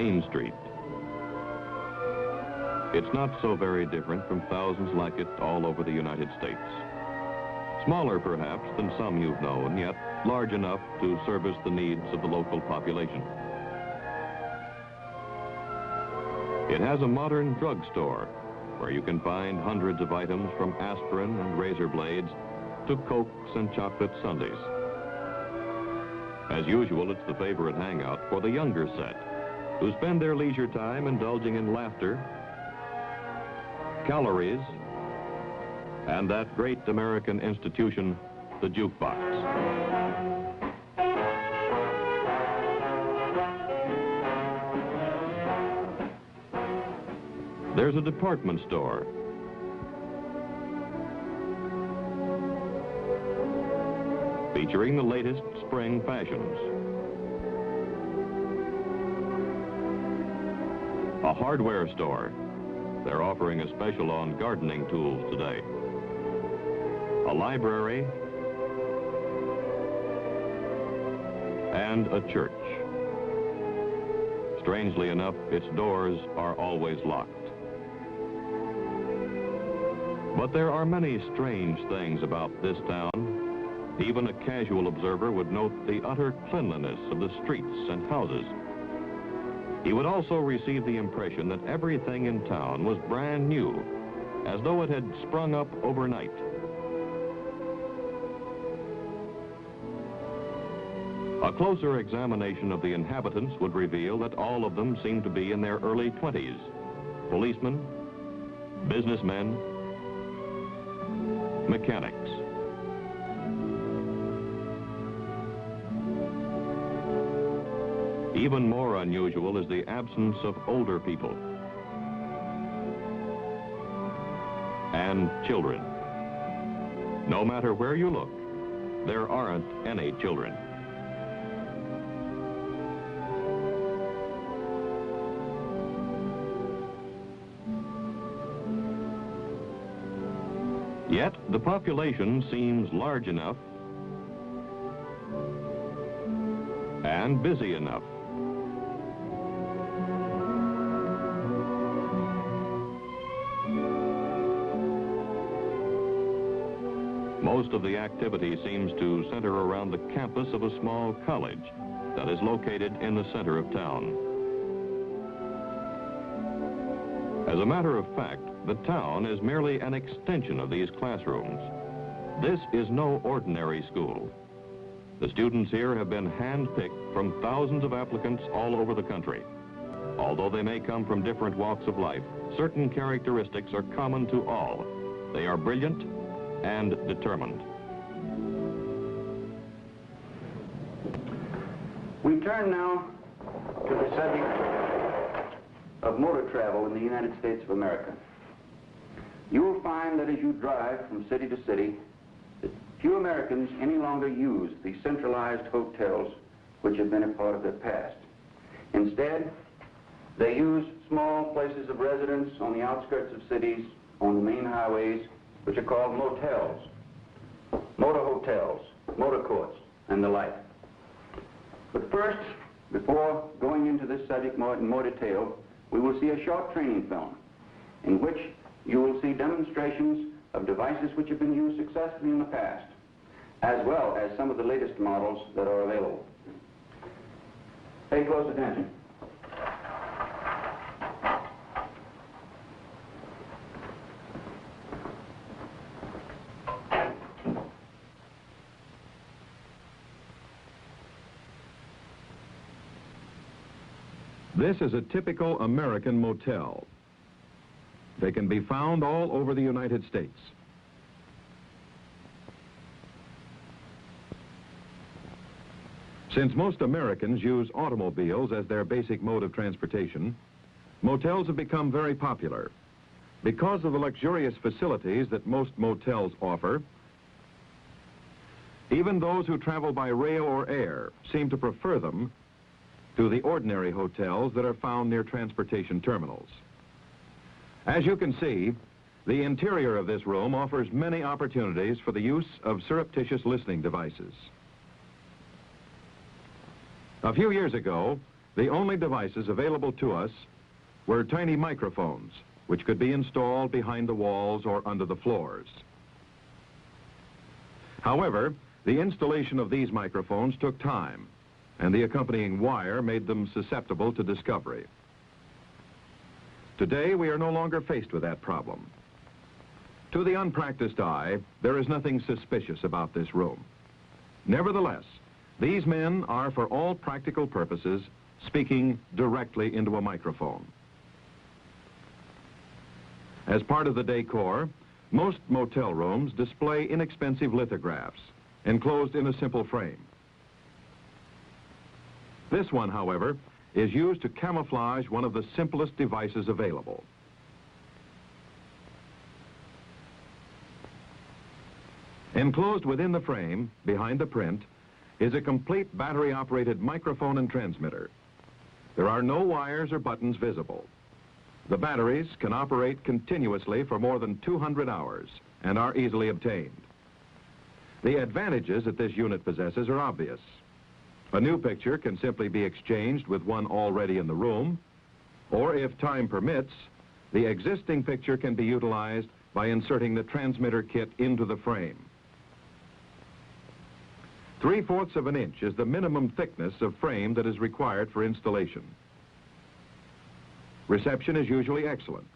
Main Street. It's not so very different from thousands like it all over the United States. Smaller, perhaps, than some you've known, yet large enough to service the needs of the local population. It has a modern drugstore where you can find hundreds of items from aspirin and razor blades to Cokes and chocolate sundaes. As usual, it's the favorite hangout for the younger set, who spend their leisure time indulging in laughter, calories, and that great American institution, the jukebox. There's a department store. Featuring the latest spring fashions. A hardware store. They're offering a special on gardening tools today. A library and a church. Strangely enough, its doors are always locked. But there are many strange things about this town. Even a casual observer would note the utter cleanliness of the streets and houses. He would also receive the impression that everything in town was brand new, as though it had sprung up overnight. A closer examination of the inhabitants would reveal that all of them seemed to be in their early 20s. Policemen, businessmen, mechanics. Even more unusual is the absence of older people and children. No matter where you look, there aren't any children. Yet the population seems large enough and busy enough. Most of the activity seems to center around the campus of a small college that is located in the center of town. As a matter of fact, the town is merely an extension of these classrooms. This is no ordinary school. The students here have been handpicked from thousands of applicants all over the country. Although they may come from different walks of life, certain characteristics are common to all. They are brilliant and determined. We turn now to the subject of motor travel in the United States of America. You will find that as you drive from city to city, that few Americans any longer use the centralized hotels which have been a part of their past. Instead, they use small places of residence on the outskirts of cities, on the main highways, which are called motels, motor hotels, motor courts, and the like. But first, before going into this subject in more detail, we will see a short training film in which you will see demonstrations of devices which have been used successfully in the past, as well as some of the latest models that are available. Pay close attention. This is a typical American motel. They can be found all over the United States. Since most Americans use automobiles as their basic mode of transportation, motels have become very popular. Because of the luxurious facilities that most motels offer, even those who travel by rail or air seem to prefer them to the ordinary hotels that are found near transportation terminals. As you can see, the interior of this room offers many opportunities for the use of surreptitious listening devices. A few years ago, the only devices available to us were tiny microphones, which could be installed behind the walls or under the floors. However, the installation of these microphones took time, and the accompanying wire made them susceptible to discovery. Today, we are no longer faced with that problem. To the unpracticed eye, there is nothing suspicious about this room. Nevertheless, these men are, for all practical purposes, speaking directly into a microphone. As part of the decor, most motel rooms display inexpensive lithographs enclosed in a simple frame. This one, however, is used to camouflage one of the simplest devices available. Enclosed within the frame, behind the print, is a complete battery-operated microphone and transmitter. There are no wires or buttons visible. The batteries can operate continuously for more than 200 hours and are easily obtained. The advantages that this unit possesses are obvious. A new picture can simply be exchanged with one already in the room, or if time permits, the existing picture can be utilized by inserting the transmitter kit into the frame. 3/4 of an inch is the minimum thickness of frame that is required for installation. Reception is usually excellent,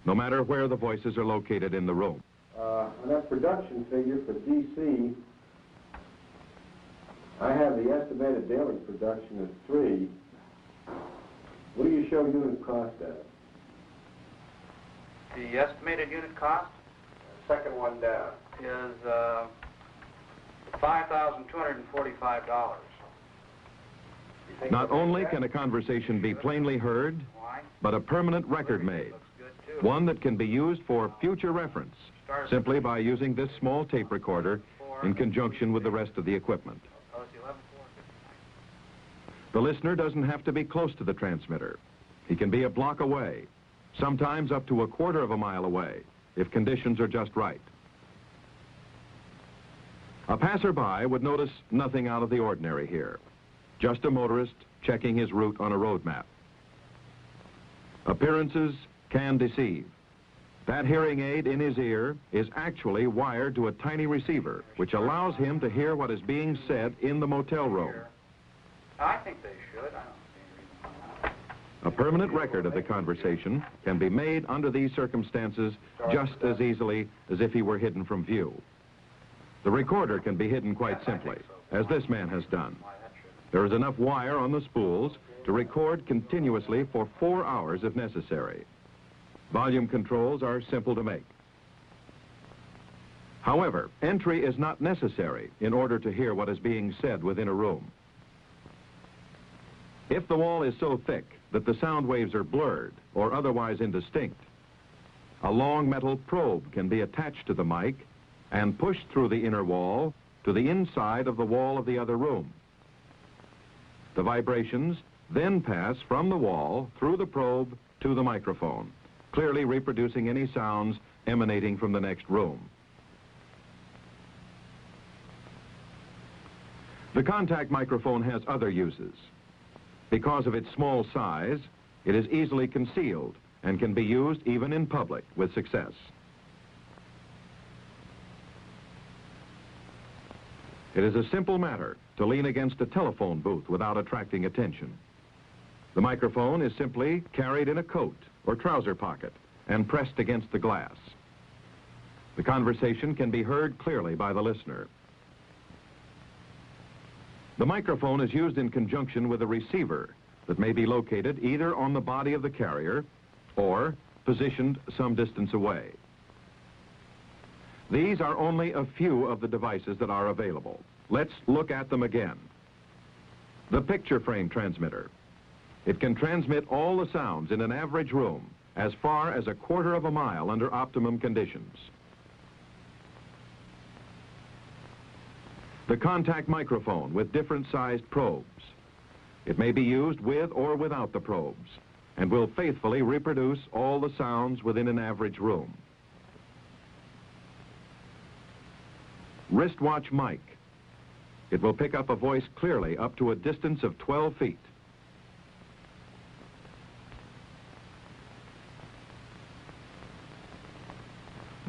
no matter where the voices are located in the room. On that production figure for DC, I have the estimated daily production of 3. What do you show unit cost at? The estimated unit cost Second one down. is $5,245. Not only can a conversation be plainly heard, but a permanent record made, one that can be used for future reference, simply by using this small tape recorder in conjunction with the rest of the equipment. The listener doesn't have to be close to the transmitter. He can be a block away, sometimes up to 1/4 of a mile away, if conditions are just right. A passerby would notice nothing out of the ordinary here. Just a motorist checking his route on a road map. Appearances can deceive. That hearing aid in his ear is actually wired to a tiny receiver, which allows him to hear what is being said in the motel room. I think they should. I don't see any reason why not. A permanent record of the conversation can be made under these circumstances just as easily as if he were hidden from view. The recorder can be hidden quite simply, as this man has done. There is enough wire on the spools to record continuously for 4 hours if necessary. Volume controls are simple to make. However, entry is not necessary in order to hear what is being said within a room. If the wall is so thick that the sound waves are blurred or otherwise indistinct, a long metal probe can be attached to the mic and pushed through the inner wall to the inside of the wall of the other room. The vibrations then pass from the wall through the probe to the microphone, clearly reproducing any sounds emanating from the next room. The contact microphone has other uses. Because of its small size, it is easily concealed and can be used even in public with success. It is a simple matter to lean against a telephone booth without attracting attention. The microphone is simply carried in a coat or trouser pocket and pressed against the glass. The conversation can be heard clearly by the listener. The microphone is used in conjunction with a receiver that may be located either on the body of the carrier or positioned some distance away. These are only a few of the devices that are available. Let's look at them again. The picture frame transmitter. It can transmit all the sounds in an average room as far as 1/4 of a mile under optimum conditions. The contact microphone with different sized probes. It may be used with or without the probes and will faithfully reproduce all the sounds within an average room. Wristwatch mic. It will pick up a voice clearly up to a distance of 12 feet.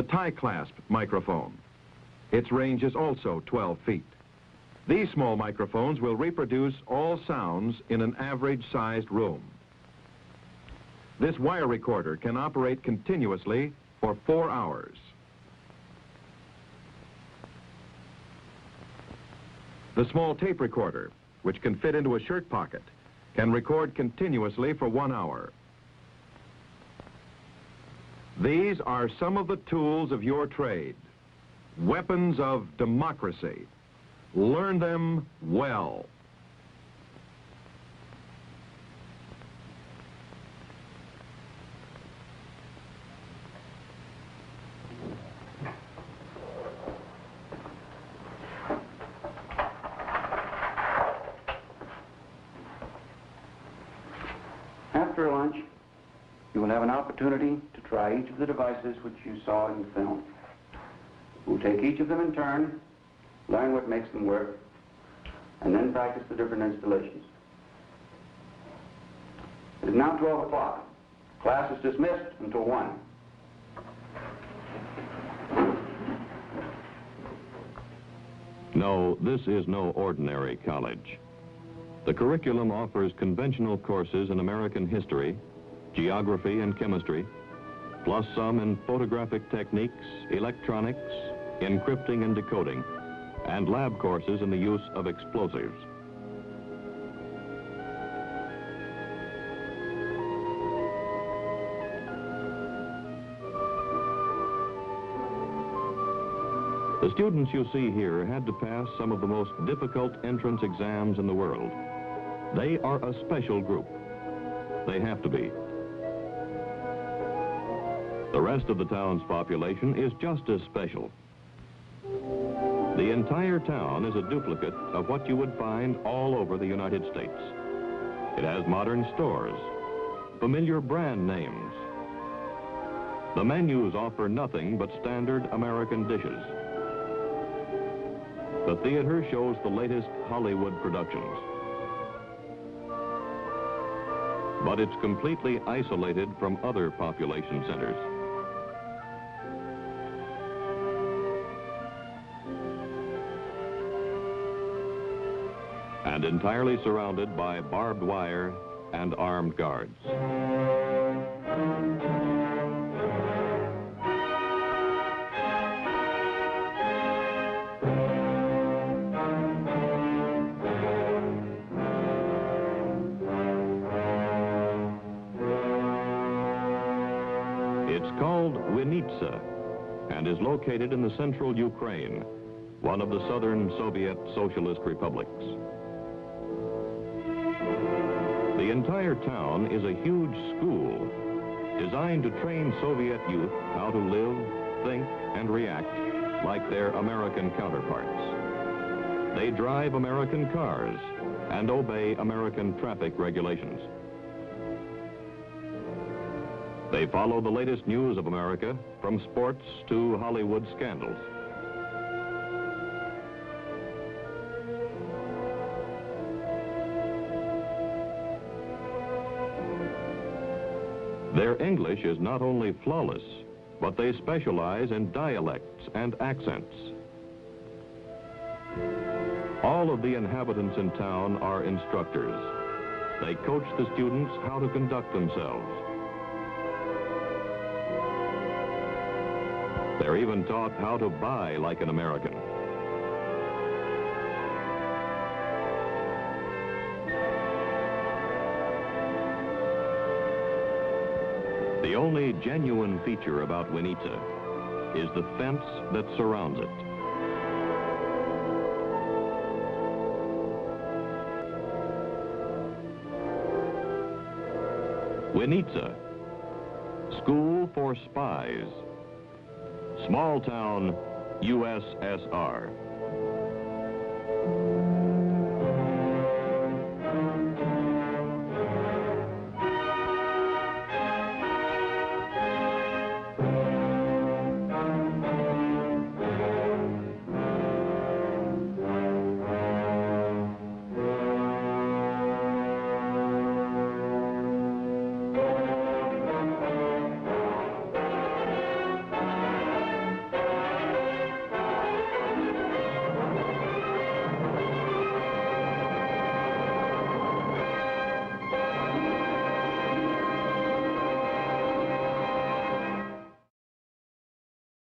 the tie-clasp microphone. Its range is also 12 feet. These small microphones will reproduce all sounds in an average-sized room. This wire recorder can operate continuously for 4 hours. The small tape recorder, which can fit into a shirt pocket, can record continuously for 1 hour. These are some of the tools of your trade, weapons of democracy. Learn them well. After lunch, you will have an opportunity to try each of the devices which you saw in the film. We'll take each of them in turn, learn what makes them work, and then practice the different installations. It is now 12 o'clock. Class is dismissed until 1. No, this is no ordinary college. The curriculum offers conventional courses in American history, geography and chemistry, plus some in photographic techniques, electronics, encrypting and decoding, and lab courses in the use of explosives. The students you see here had to pass some of the most difficult entrance exams in the world. They are a special group. They have to be. The rest of the town's population is just as special. The entire town is a duplicate of what you would find all over the United States. It has modern stores, familiar brand names. The menus offer nothing but standard American dishes. The theater shows the latest Hollywood productions. But it's completely isolated from other population centers. And entirely surrounded by barbed wire and armed guards. It's called Winitsa and is located in the central Ukraine, one of the southern Soviet socialist republics. The entire town is a huge school designed to train Soviet youth how to live, think, and react like their American counterparts. They drive American cars and obey American traffic regulations. They follow the latest news of America, from sports to Hollywood scandals. Their English is not only flawless, but they specialize in dialects and accents. All of the inhabitants in town are instructors. They coach the students how to conduct themselves. They're even taught how to buy like an American. The only genuine feature about Winitsa is the fence that surrounds it. Winitsa, School for Spies, Small Town, USSR.